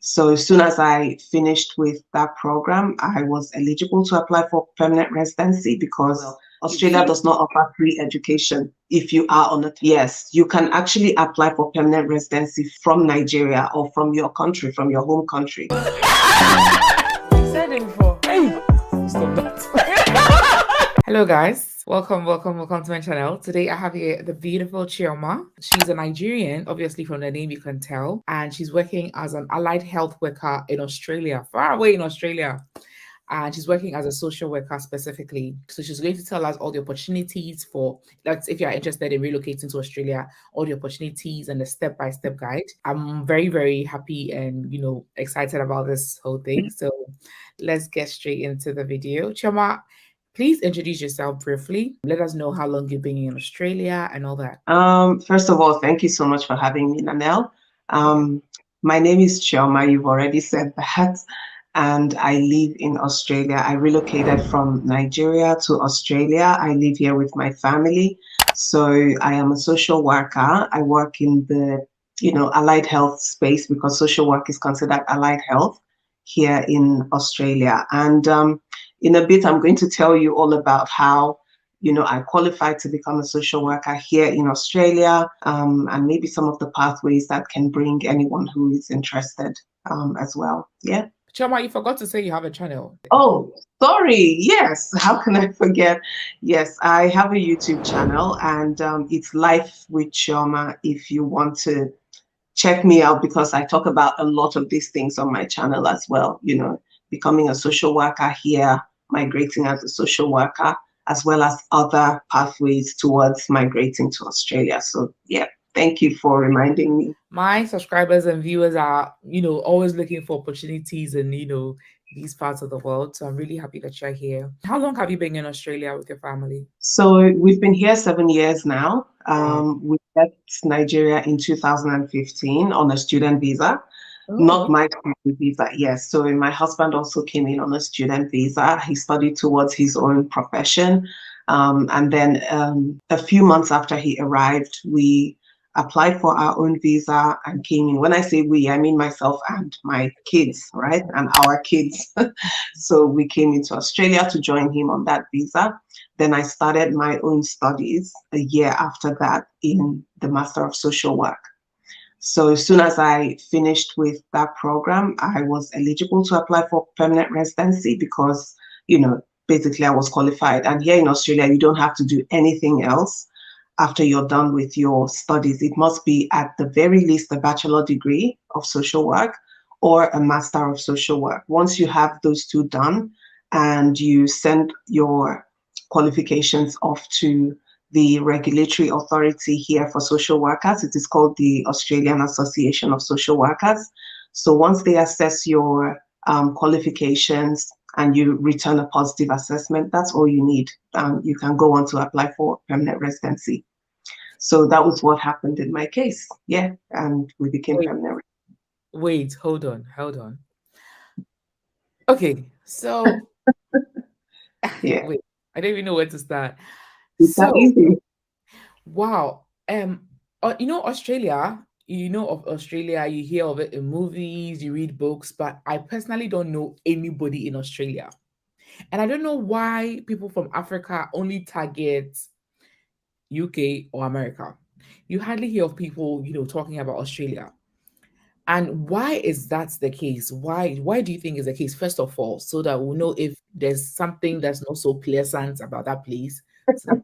So as soon as I finished with that program, I was eligible to apply for permanent residency because Australia does not offer free education if you are on it. Yes, you can actually apply for permanent residency from Nigeria or from your country, from your home country. Said it before. Hey, stop that. Hello guys, welcome to my channel. Today I have here the beautiful Chioma. She's a Nigerian, obviously from the name you can tell, and she's working as an allied health worker in Australia, far away in Australia. And she's working as a social worker specifically. So she's going to tell us all the opportunities for, that's if you're interested in relocating to Australia, all the opportunities and the step-by-step guide. I'm very, very happy and, excited about this whole thing. So let's get straight into the video. Chioma, please introduce yourself briefly. Let us know how long you've been in Australia and all that. First of all, thank you so much for having me, Nanelle. My name is Chioma. You've already said that. And I live in Australia. I relocated from Nigeria to Australia. I live here with my family. So I am a social worker. I work in the, allied health space because social work is considered allied health here in Australia. And in a bit, I'm going to tell you all about how I qualified to become a social worker here in Australia, and maybe some of the pathways that can bring anyone who is interested as well. Yeah. Chioma, you forgot to say you have a channel. Oh, sorry. Yes. How can I forget? Yes, I have a YouTube channel, and it's Life with Chioma if you want to check me out, because I talk about a lot of these things on my channel as well. Becoming a social worker here, migrating as a social worker, as well as other pathways towards migrating to Australia. So yeah, thank you for reminding me. My subscribers and viewers are, always looking for opportunities in, these parts of the world. So I'm really happy that you're here. How long have you been in Australia with your family? So we've been here 7 years now. We left Nigeria in 2015 on a student visa. Not my student visa, yes. So my husband also came in on a student visa. He studied towards his own profession. And then a few months after he arrived, we applied for our own visa and came in. When I say we, I mean myself and my kids, right? And our kids. So we came into Australia to join him on that visa. Then I started my own studies a year after that in the Master of Social Work. So as soon as I finished with that program, I was eligible to apply for permanent residency because, basically I was qualified. And here in Australia, you don't have to do anything else after you're done with your studies. It must be at the very least a bachelor degree of social work or a master of social work. Once you have those two done and you send your qualifications off to the regulatory authority here for social workers, it is called the Australian Association of Social Workers. So once they assess your qualifications and you return a positive assessment, that's all you need. You can go on to apply for permanent residency. So that was what happened in my case. Yeah, and we became permanent. Wait, hold on. Okay, so yeah, wait, I don't even know where to start. It's that easy. Wow. Australia, of Australia, you hear of it in movies, you read books, but I personally don't know anybody in Australia. And I don't know why people from Africa only target UK or America. You hardly hear of people, talking about Australia. And why is that the case? Why do you think is the case, first of all, so that we'll know if there's something that's not so pleasant about that place? So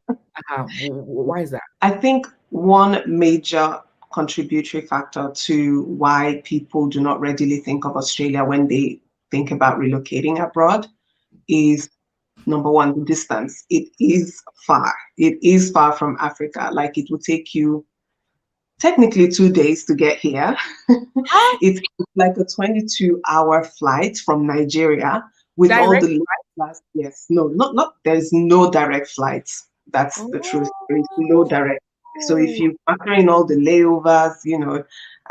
why is that? I think one major contributory factor to why people do not readily think of Australia when they think about relocating abroad is, number one, the distance. It is far. It is far from Africa. Like, it would take you technically 2 days to get here. It's like a 22-hour flight from Nigeria with Direct? all the flights. Yes, no, not there's no direct flights. That's the truth. There is no direct. So if you factor in all the layovers,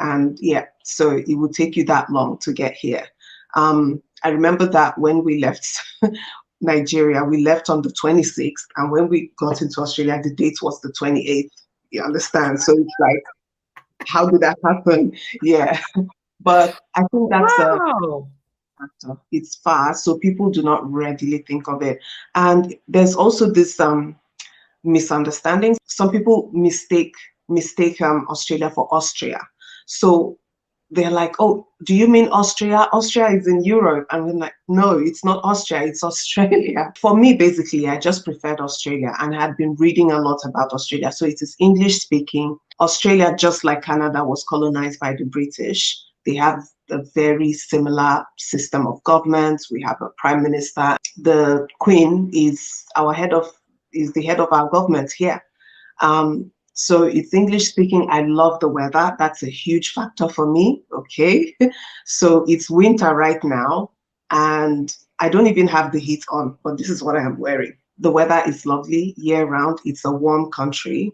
and yeah, so it would take you that long to get here. I remember that when we left Nigeria, we left on the 26th, and when we got into Australia, the date was the 28th. You understand? So it's like, how did that happen? Yeah. But I think that's a Wow. factor. It's far, so people do not readily think of it. And there's also this misunderstanding. Some people mistake Australia for Austria. So they're like, oh, do you mean Austria? Austria is in Europe. And we're like, no, it's not Austria, it's Australia. For me, basically, I just preferred Australia and had been reading a lot about Australia. So it is English speaking. Australia, just like Canada, was colonized by the British. They have a very similar system of government. We have a prime minister. The Queen is the head of our government here. So it's English speaking. I love the weather. That's a huge factor for me. Okay. So it's winter right now, and I don't even have the heat on, but this is what I am wearing. The weather is lovely year round. It's a warm country.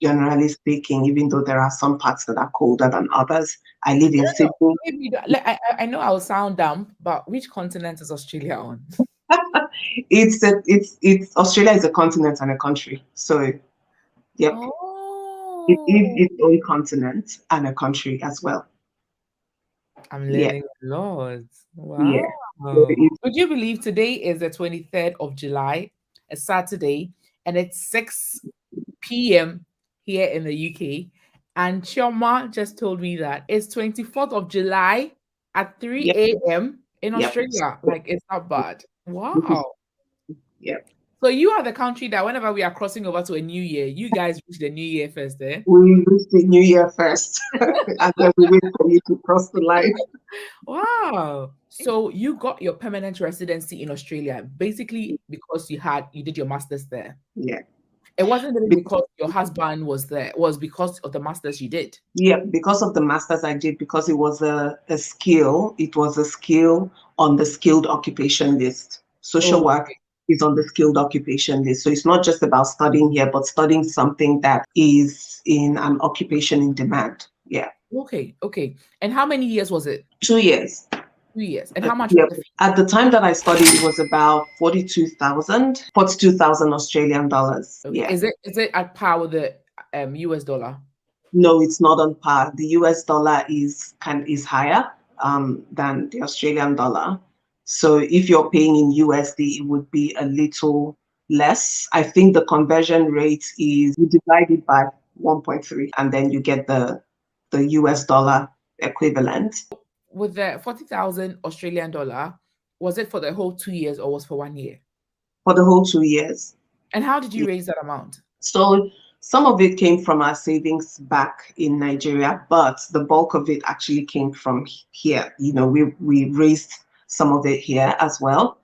Generally speaking, even though there are some parts that are colder than others. I live in Sydney. I know I'll sound dumb, but which continent is Australia on? It's Australia is a continent and a country. So yep. It is Oh, its own continent and a country as well. I'm Yeah, learning a lot. yeah. Wow. So it's, Would you believe today is the 23rd of July, a Saturday, and it's 6 p.m. here in the UK. And Chioma just told me that it's 24th of July at 3 yep, a.m. in yep, Australia. Like, it's not bad. Wow. yep. So you are the country that whenever we are crossing over to a new year, you guys reach the new year first, eh? We reach the new year first, and then we wait for you to cross the line. Wow. So you got your permanent residency in Australia basically because you did your master's there. Yeah. It wasn't really Be- because your husband was there, it was because of the master's you did. yeah, because of the masters I did, because it was a skill. It was a skill on the skilled occupation list. Social Oh, work is on the skilled occupation list. So it's not just about studying here, but studying something that is in an occupation in demand. Yeah. okay, okay. And how many years was it? 2 years. 2 years. And how much was Yeah. the fee? At the time that I studied, it was about 42,000 Australian dollars. Okay. Yeah. Is it at par with the US dollar? No, it's not on par. The US dollar is higher than the Australian dollar. So if you're paying in USD, it would be a little less. I think the conversion rate is you divide it by 1.3 and then you get the US dollar equivalent With the 40,000 Australian dollar, was it for the whole 2 years or was for 1 year? for the whole 2 years. And how did you raise that amount? So some of it came from our savings back in Nigeria, but the bulk of it actually came from here. You know, we raised some of it here as well.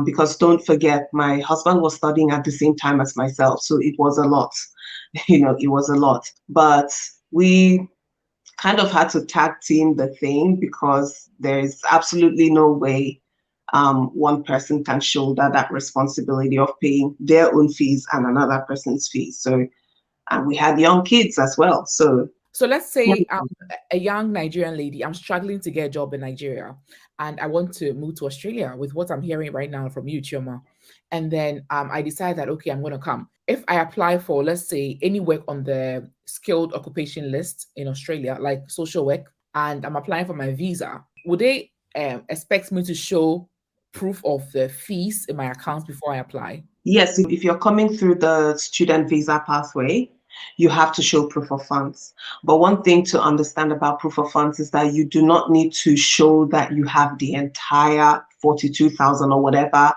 Because don't forget, my husband was studying at the same time as myself, so it was a lot. You know, it was a lot. But we kind of had to tag team the thing because there is absolutely no way one person can shoulder that responsibility of paying their own fees and another person's fees. So, and we had young kids as well. So, So let's yeah, say I'm a young Nigerian lady. I'm struggling to get a job in Nigeria, and I want to move to Australia with what I'm hearing right now from you, Chioma. And then I decide that okay, I'm going to come. If I apply for, let's say, any work on the skilled occupation list in Australia, like social work, and I'm applying for my visa, would they expect me to show proof of the fees in my account before I apply? yes, if you're coming through the student visa pathway, you have to show proof of funds. But one thing to understand about proof of funds is that you do not need to show that you have the entire 42,000 or whatever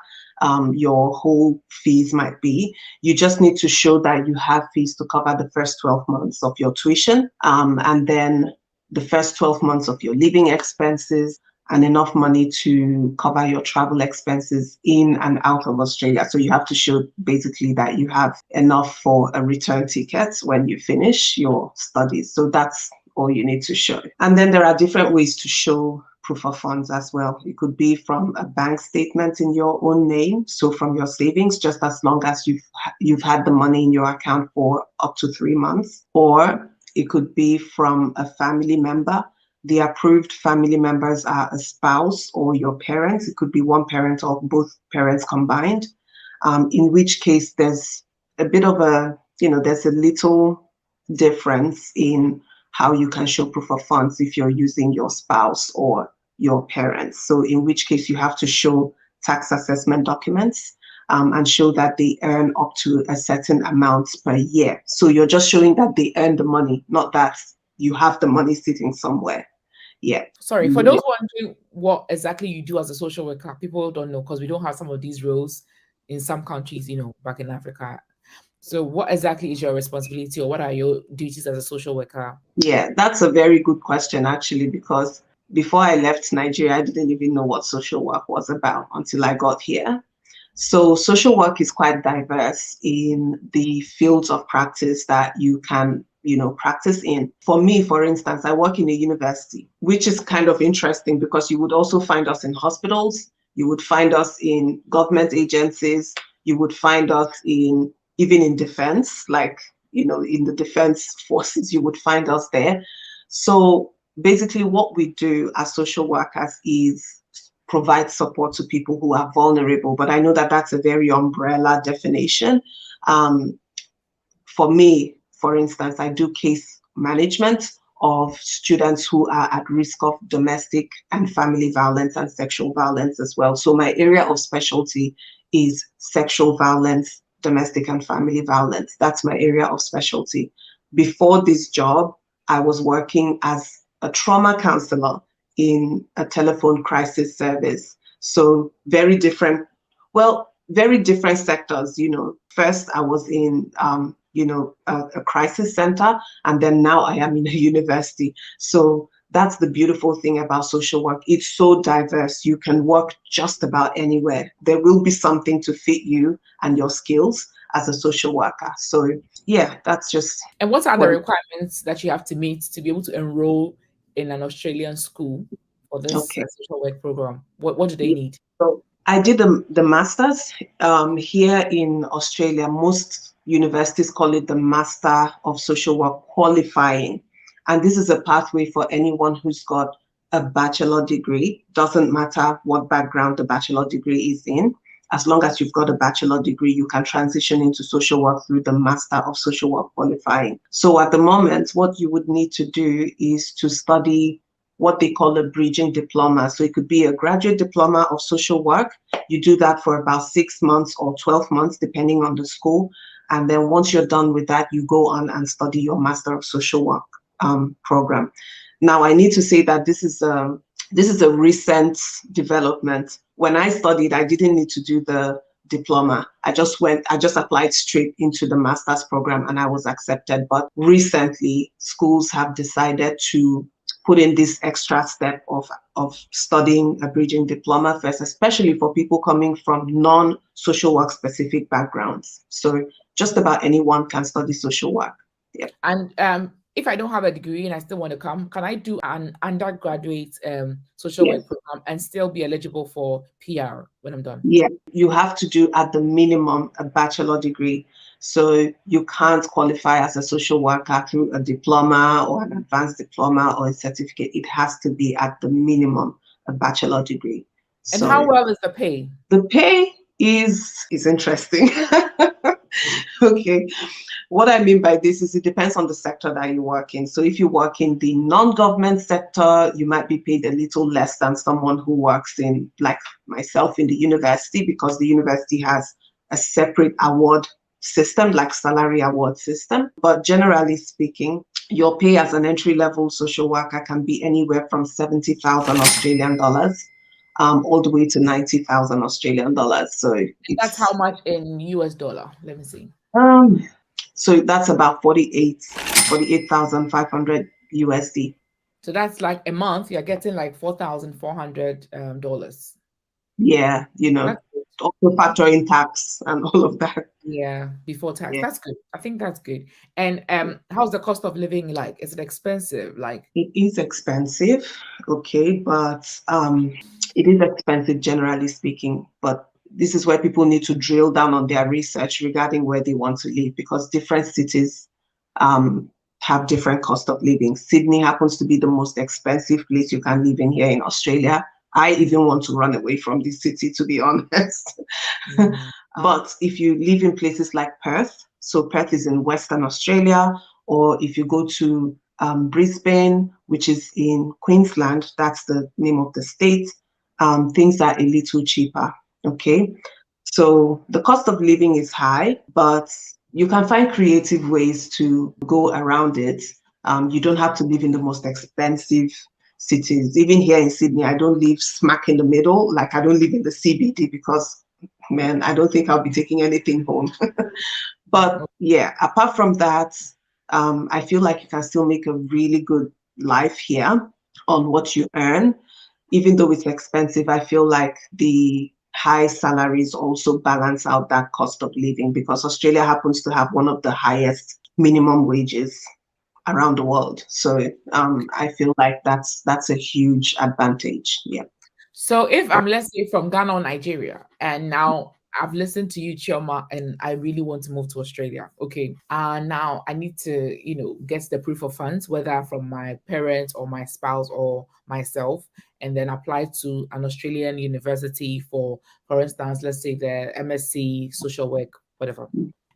your whole fees might be. You just need to show that you have fees to cover the first 12 months of your tuition, and then the first 12 months of your living expenses, and enough money to cover your travel expenses in and out of Australia. So you have to show basically that you have enough for a return ticket when you finish your studies. So that's all you need to show. And then there are different ways to show proof of funds as well. It could be from a bank statement in your own name, so from your savings, just as long as you've had the money in your account for up to 3 months, or it could be from a family member. The approved family members are a spouse or your parents. It could be one parent or both parents combined, in which case there's a bit of there's a little difference in how you can show proof of funds if you're using your spouse or your parents. So in which case you have to show tax assessment documents and show that they earn up to a certain amount per year. So you're just showing that they earn the money, not that you have the money sitting somewhere. Yeah. Sorry, for those wondering what exactly you do as a social worker, people don't know because we don't have some of these roles in some countries, back in Africa. So what exactly is your responsibility, or what are your duties as a social worker? Yeah, that's a very good question, actually, because before I left Nigeria, I didn't even know what social work was about until I got here. So social work is quite diverse in the fields of practice that you can, practice in. For me, for instance, I work in a university, which is kind of interesting because you would also find us in hospitals, you would find us in government agencies, you would find us even in defense, like, in the defense forces, you would find us there. So basically what we do as social workers is provide support to people who are vulnerable. But I know that that's a very umbrella definition. For me, for instance, I do case management of students who are at risk of domestic and family violence and sexual violence as well. So my area of specialty is sexual violence, domestic and family violence. That's my area of specialty. Before this job, I was working as a trauma counselor in a telephone crisis service. So very different sectors. First I was in a crisis center, and then now I am in a university. So that's the beautiful thing about social work. It's so diverse. You can work just about anywhere. There will be something to fit you and your skills as a social worker. So yeah, that's just. And what are the requirements that you have to meet to be able to enroll in an Australian school for this social work program? What do they need? So I did the master's here in Australia. Most universities call it the Master of Social Work qualifying. And this is a pathway for anyone who's got a bachelor degree. Doesn't matter what background the bachelor degree is in. As long as you've got a bachelor degree, you can transition into social work through the Master of Social Work qualifying. So at the moment, what you would need to do is to study what they call a bridging diploma. So it could be a graduate diploma of social work. You do that for about 6 months or 12 months, depending on the school. And then once you're done with that, you go on and study your Master of Social Work program. Now, I need to say that this is a recent development. When I studied, I didn't need to do the diploma. I just applied straight into the master's program and I was accepted. But recently, schools have decided to put in this extra step of studying a bridging diploma first, especially for people coming from non-social work specific backgrounds. So just about anyone can study social work. Yeah. And if I don't have a degree and I still want to come, can I do an undergraduate social work program and still be eligible for PR when I'm done? Yeah, you have to do at the minimum a bachelor degree. So you can't qualify as a social worker through a diploma or an advanced diploma or a certificate. It has to be at the minimum a bachelor degree. And how well is the pay? The pay is interesting. Okay. What I mean by this is it depends on the sector that you work in. So if you work in the non-government sector, you might be paid a little less than someone who works in, like myself, in the university, because the university has a separate award system, like salary award system. But generally speaking, your pay as an entry-level social worker can be anywhere from 70,000 Australian dollars all the way to 90,000 Australian dollars. So that's how much in US dollar? Let me see. So that's about 48,500 USD. So that's like a month, you're getting like $4,400. Yeah, also factor in tax and all of that. Yeah, before tax. Yeah. That's good. I think that's good. And how's the cost of living like? Is it expensive? Like, it is expensive, okay, but it is expensive generally speaking. But this is where people need to drill down on their research regarding where they want to live, because different cities have different cost of living. Sydney happens to be the most expensive place you can live in here in Australia. I even want to run away from this city, to be honest. But if you live in places like Perth, so Perth is in Western Australia, or if you go to Brisbane, which is in Queensland, that's the name of the state, things are a little cheaper, okay? So the cost of living is high, but you can find creative ways to go around it. You don't have to live in the most expensive cities. Even here in Sydney, I don't live smack in the middle. Like, I don't live in the CBD because, man, I don't think I'll be taking anything home. But yeah, apart from that, I feel like you can still make a really good life here on what you earn. Even though it's expensive, I feel like the high salaries also balance out that cost of living, because Australia happens to have one of the highest minimum wages around the world. So I feel like that's a huge advantage. Yeah. So if I'm, let's say, from Ghana or Nigeria, and now I've listened to you, Chioma, and I really want to move to Australia. Okay. Now I need to, get the proof of funds, whether from my parents or my spouse or myself, and then apply to an Australian university for instance, let's say the MSc social work, whatever.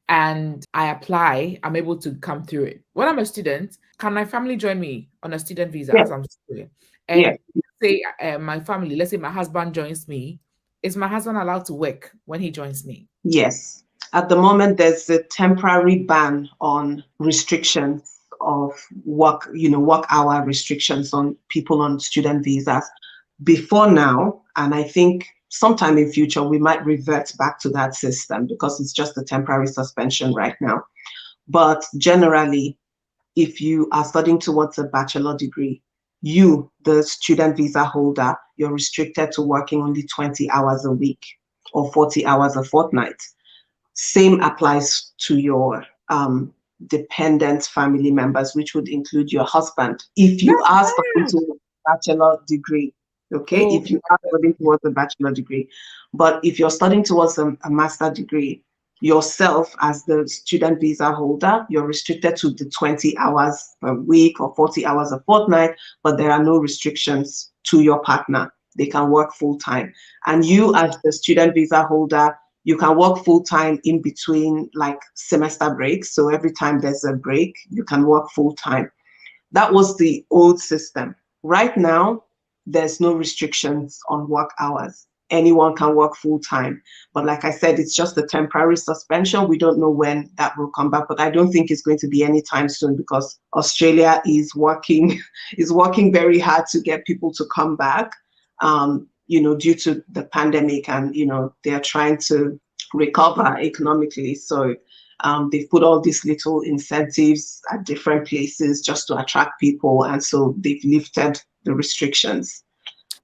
And I apply, I'm able to come through it. When I'm a student, can my family join me on a student visa Yeah. as I'm studying? And say my family, let's say my husband joins me, is my husband allowed to work when he joins me? Yes. At the moment, there's a temporary ban on restrictions of work, work hour restrictions on people on student visas. Before now, and I think sometime in future, we might revert back to that system because it's just a temporary suspension right now. But generally, if you are studying towards a bachelor degree, you, the student visa holder, you're restricted to working only 20 hours a week or 40 hours a fortnight. Same applies to your dependent family members, which would include your husband. If you are studying to a bachelor degree, okay, if you are studying towards a bachelor degree, but if you're studying towards a master degree, yourself as the student visa holder, you're restricted to the 20 hours a week or 40 hours a fortnight, but there are no restrictions to your partner. They can work full time. And you as the student visa holder, you can work full time in between like semester breaks. So every time there's a break, you can work full time. That was the old system. Right now, there's no restrictions on work hours. Anyone can work full time. But like I said, it's just a temporary suspension. We don't know when that will come back, but I don't think it's going to be anytime soon because Australia is working very hard to get people to come back, due to the pandemic, and, they're trying to recover economically. So they've put all these little incentives at different places just to attract people. And so they've lifted the restrictions.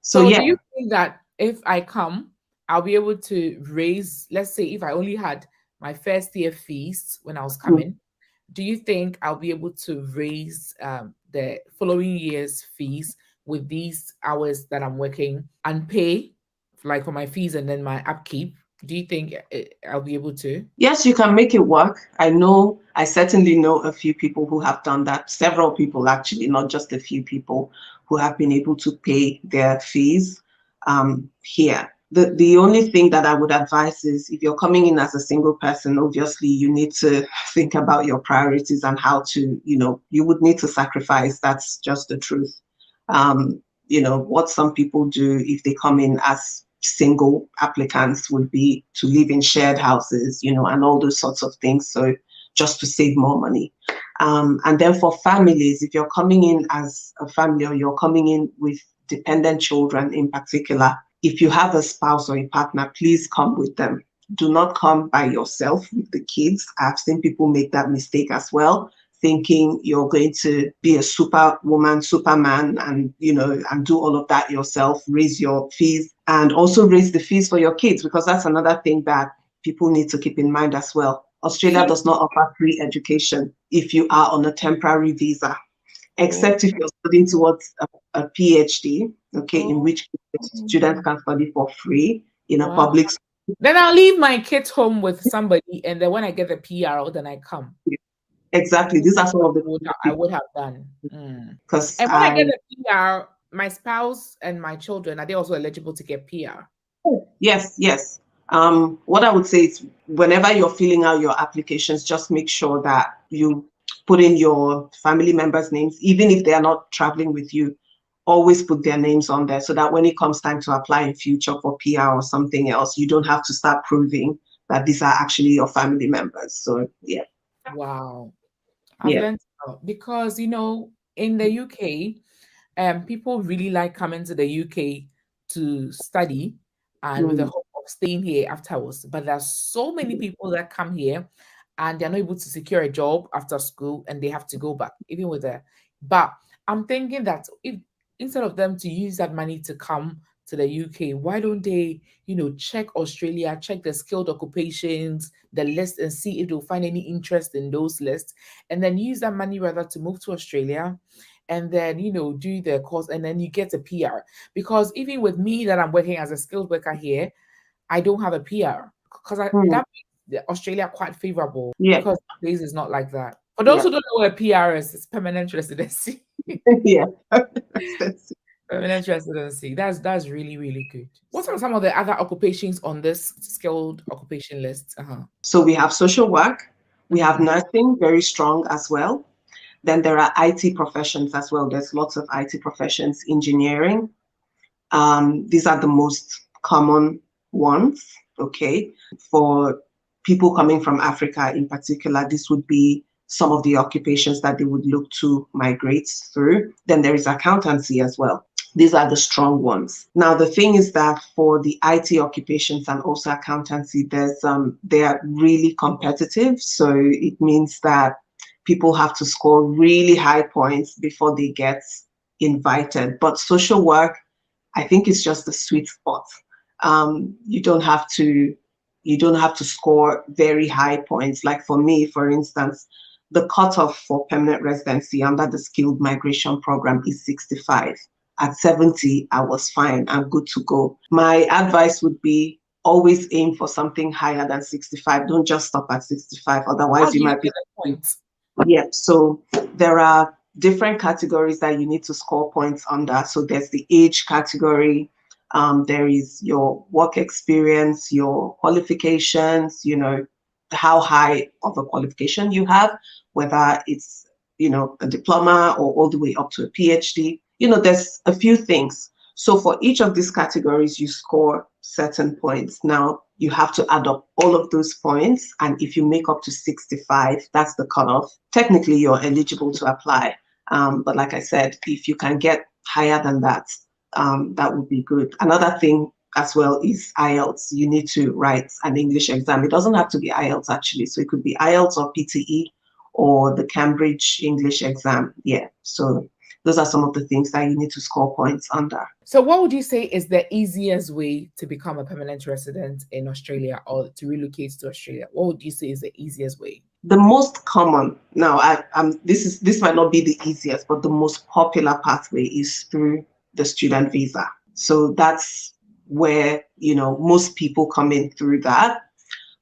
So yeah. Do you think that if I come, I'll be able to raise, let's say if I only had my first year fees when I was coming, do you think I'll be able to raise the following year's fees with these hours that I'm working and pay like for my fees and then my upkeep? Do you think I'll be able to? Yes, you can make it work. I certainly know a few people who have done that. Several people, actually, not just a few people who have been able to pay their fees here. The only thing that I would advise is if you're coming in as a single person, obviously you need to think about your priorities and how to, you would need to sacrifice. That's just the truth. What some people do if they come in as single applicants would be to live in shared houses, and all those sorts of things. So just to save more money. And then for families, if you're coming in as a family or you're coming in with dependent children in particular, if you have a spouse or a partner, please come with them. Do not come by yourself with the kids. I've seen people make that mistake as well, thinking you're going to be a superwoman, superman, and and do all of that yourself, raise your fees, and also raise the fees for your kids, because that's another thing that people need to keep in mind as well. Australia does not offer free education if you are on a temporary visa, except if you're studying towards a PhD, okay, in which students can study for free in a public school. Then I'll leave my kids home with somebody, and then when I get the PR, then I come. Exactly. These are some of the I would have done. And when I get the PR, my spouse and my children, are they also eligible to get PR? Yes. What I would say is whenever you're filling out your applications, just make sure that you put in your family members' names, even if they are not traveling with you. Always put their names on there so that when it comes time to apply in future for PR or something else, you don't have to start proving that these are actually your family members. So yeah. Wow. I've Yeah. learned a lot because, in the UK, people really like coming to the UK to study and with the Mm. hope of staying here afterwards. But there's so many people that come here and they're not able to secure a job after school and they have to go back, even with the. But I'm thinking that if instead of them to use that money to come to the UK, why don't they, check Australia, check the skilled occupations, the list, and see if they'll find any interest in those lists, and then use that money rather to move to Australia and then do the course and then you get a PR. Because even with me that I'm working as a skilled worker here, I don't have a PR because Mm. that makes Australia quite favorable Yeah. because this is not like that. For those who don't know what a PR is, it's permanent residency. Yeah. Permanent residency. That's really, really good. What are some of the other occupations on this skilled occupation list? So we have social work, we have nursing, very strong as well. Then there are IT professions as well. There's lots of IT professions, engineering. These are the most common ones, okay? For people coming from Africa in particular, this would be some of the occupations that they would look to migrate through. Then there is accountancy as well. These are the strong ones. Now, the thing is that for the IT occupations and also accountancy, they are really competitive. So it means that people have to score really high points before they get invited. But social work, I think it's just the sweet spot. You don't have to score very high points. Like for me, for instance, the cutoff for permanent residency under the skilled migration program is 65. At 70, I was fine. I'm good to go. My advice would be always aim for something higher than 65. Don't just stop at 65. Otherwise, you might be points. Yeah. So there are different categories that you need to score points under. So there's the age category. There is your work experience, your qualifications, how high of a qualification you have, whether it's, a diploma or all the way up to a PhD. There's a few things. So for each of these categories, you score certain points. Now, you have to add up all of those points. And if you make up to 65, that's the cutoff. Technically, you're eligible to apply. But like I said, if you can get higher than that, that would be good. Another thing as well is IELTS. You need to write an English exam. It doesn't have to be IELTS, actually. So it could be IELTS or PTE or the Cambridge English exam. Yeah. So those are some of the things that you need to score points under. So what would you say is the easiest way to become a permanent resident in Australia or to relocate to Australia? What would you say is the easiest way? The most common, now this might not be the easiest, but the most popular pathway is through the student visa. So that's where, most people come in through that.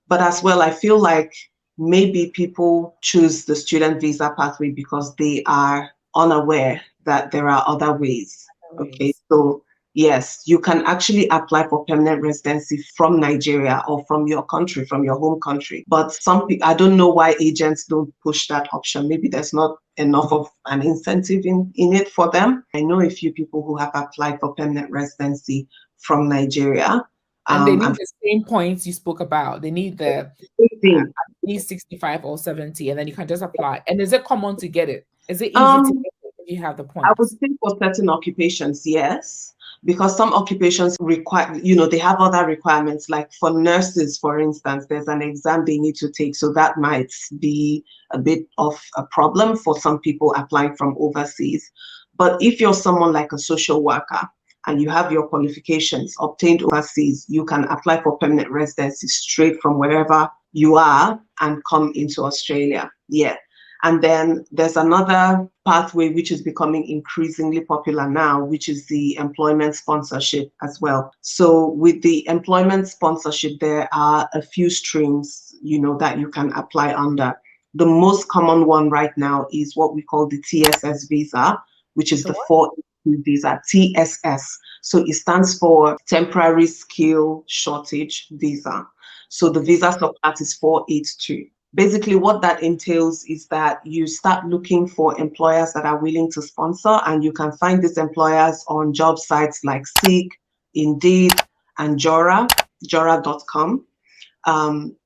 But as well, I feel like maybe people choose the student visa pathway because they are unaware that there are other ways. Okay, so yes, you can actually apply for permanent residency from Nigeria or from your country, from your home country. But some people, I don't know why agents don't push that option. Maybe there's not enough of an incentive in it for them. I know a few people who have applied for permanent residency from Nigeria. And they need the same points you spoke about. They need the at least 65 or 70, and then you can just apply. And is it common to get it? Is it easy to get it if you have the points? I would think for certain occupations, yes, because some occupations require, they have other requirements. Like for nurses, for instance, there's an exam they need to take. So that might be a bit of a problem for some people applying from overseas. But if you're someone like a social worker, and you have your qualifications obtained overseas, you can apply for permanent residency straight from wherever you are and come into Australia. Yeah. And then there's another pathway which is becoming increasingly popular now, which is the employment sponsorship as well. So with the employment sponsorship, there are a few streams, that you can apply under. The most common one right now is what we call the TSS visa, which is the 482 visa, TSS. So it stands for Temporary Skill Shortage Visa. So the visa subclass is 482. Basically, what that entails is that you start looking for employers that are willing to sponsor, and you can find these employers on job sites like Seek, Indeed, and Jora.com.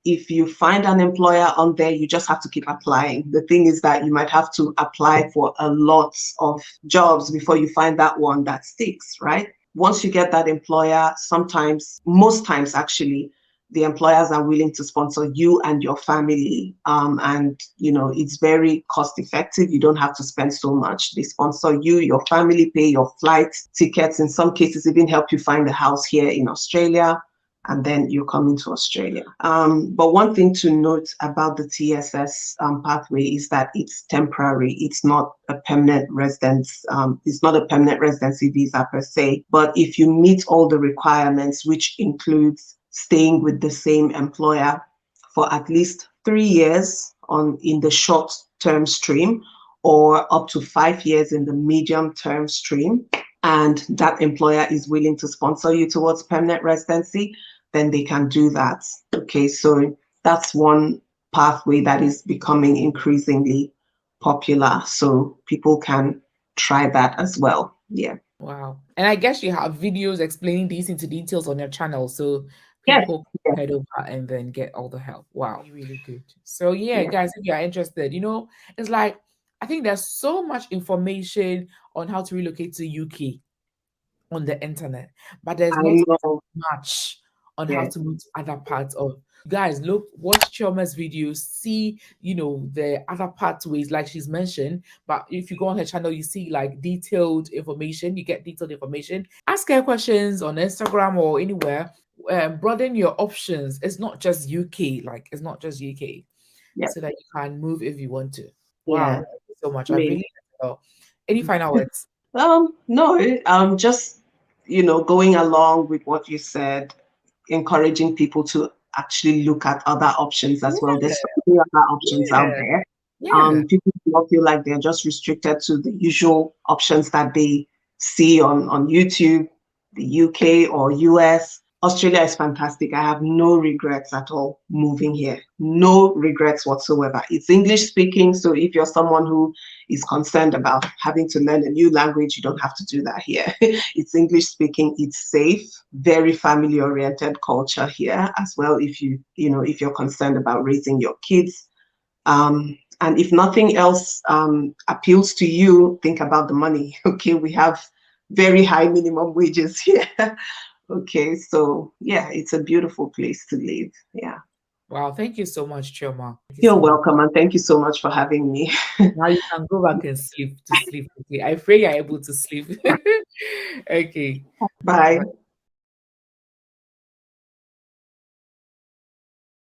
If you find an employer on there, you just have to keep applying. The thing is that you might have to apply for a lot of jobs before you find that one that sticks, right? Once you get that employer, sometimes, most times actually, the employers are willing to sponsor you and your family. And, it's very cost effective. You don't have to spend so much. They sponsor you, your family, pay your flight tickets, in some cases, even help you find a house here in Australia. And then you come into Australia. But one thing to note about the TSS pathway is that it's temporary. It's not a permanent residence. It's not a permanent residency visa per se. But if you meet all the requirements, which includes staying with the same employer for at least 3 years in the short-term stream, or up to 5 years in the medium-term stream, and that employer is willing to sponsor you towards permanent residency, then they can do that. Okay, so that's one pathway that is becoming increasingly popular. So people can try that as well. Yeah. Wow. And I guess you have videos explaining these into details on your channel, so people can head over and then get all the help. Wow, really good. So yeah, guys, if you're interested, it's like, I think there's so much information on how to relocate to UK on the internet, but there's not much on how to move to other parts of. Guys, watch Chioma's videos, see, the other pathways like she's mentioned. But if you go on her channel, you see like detailed information. You get detailed information. Ask her questions on Instagram or anywhere. Broaden your options. It's not just UK. It's not just UK. So that you can move if you want to. Wow, thank you so much. I really enjoyed. Any final words? No, just, going along with what you said, encouraging people to actually look at other options as well. There's so many other options out there. People don't feel like they're just restricted to the usual options that they see on YouTube, the UK or US. Australia is fantastic. I have no regrets at all moving here. No regrets whatsoever. It's English speaking, so if you're someone who is concerned about having to learn a new language, you don't have to do that here. It's English speaking, it's safe, very family oriented culture here as well, if you're concerned about raising your kids. And if nothing else appeals to you, think about the money. Okay, we have very high minimum wages here. Okay, so yeah, it's a beautiful place to live. Yeah. Wow, thank you so much, Chioma. You're welcome, and thank you so much for having me. Now you can go back and sleep. Okay, I pray you're able to sleep. Okay. Bye.